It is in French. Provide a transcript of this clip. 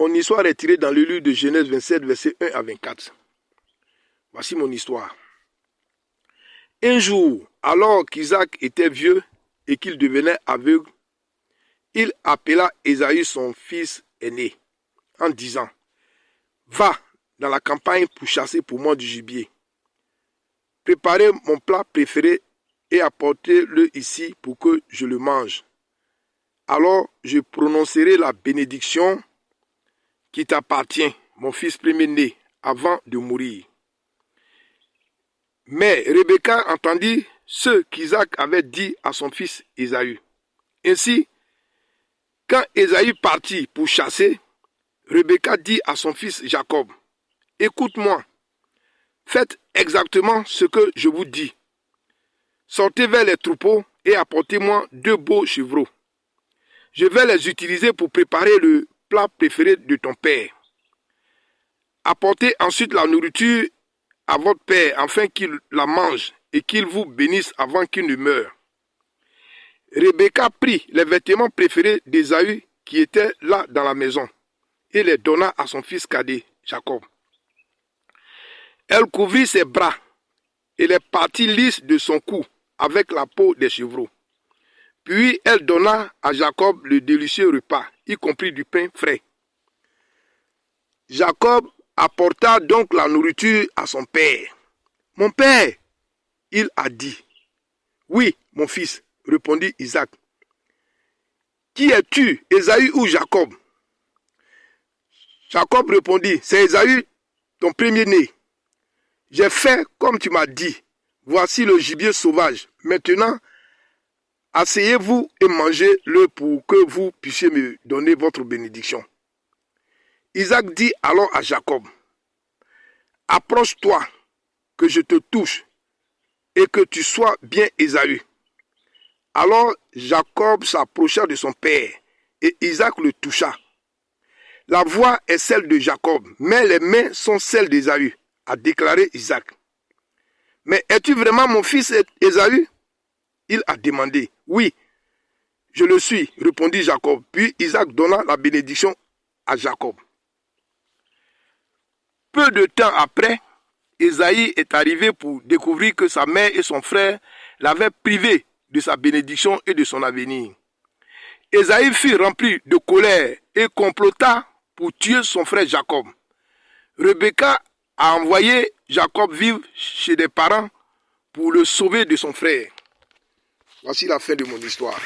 Mon histoire est tirée dans le livre de Genèse 27, versets 1 à 24. Voici mon histoire. Un jour, alors qu'Isaac était vieux et qu'il devenait aveugle, il appela Ésaü son fils aîné, en disant, « Va dans la campagne pour chasser pour moi du gibier. Préparez mon plat préféré et apportez-le ici pour que je le mange. Alors je prononcerai la bénédiction qui t'appartient, mon fils premier-né, avant de mourir. » Mais Rebecca entendit ce qu'Isaac avait dit à son fils Ésaü. Ainsi, quand Ésaü partit pour chasser, Rebecca dit à son fils Jacob, « Écoute-moi, faites exactement ce que je vous dis. Sortez vers les troupeaux et apportez-moi 2 beaux chevreaux. Je vais les utiliser pour préparer le plat préféré de ton père. Apportez ensuite la nourriture à votre père afin qu'il la mange et qu'il vous bénisse avant qu'il ne meure. » Rebecca prit les vêtements préférés d'Ésaü qui étaient là dans la maison et les donna à son fils cadet, Jacob. Elle couvrit ses bras et les parties lisses de son cou avec la peau des chevreaux. Puis elle donna à Jacob le délicieux repas, y compris du pain frais. Jacob apporta donc la nourriture à son père. « Mon père !» il a dit. « Oui, mon fils !» répondit Isaac. « Qui es-tu, Ésaü ou Jacob ?» Jacob répondit, « C'est Ésaü, ton premier-né. J'ai fait comme tu m'as dit. Voici le gibier sauvage. Maintenant, asseyez-vous et mangez-le pour que vous puissiez me donner votre bénédiction. » Isaac dit alors à Jacob, « Approche-toi, que je te touche, et que tu sois bien Ésaü. » Alors Jacob s'approcha de son père, et Isaac le toucha. « La voix est celle de Jacob, mais les mains sont celles d'Ésaü, » a déclaré Isaac. « Mais es-tu vraiment mon fils Ésaü ?» il a demandé. « Oui, je le suis, » répondit Jacob. Puis Isaac donna la bénédiction à Jacob. Peu de temps après, Ésaü est arrivé pour découvrir que sa mère et son frère l'avaient privé de sa bénédiction et de son avenir. Ésaü fut rempli de colère et complota pour tuer son frère Jacob. Rebecca a envoyé Jacob vivre chez des parents pour le sauver de son frère. Voici la fin de mon histoire.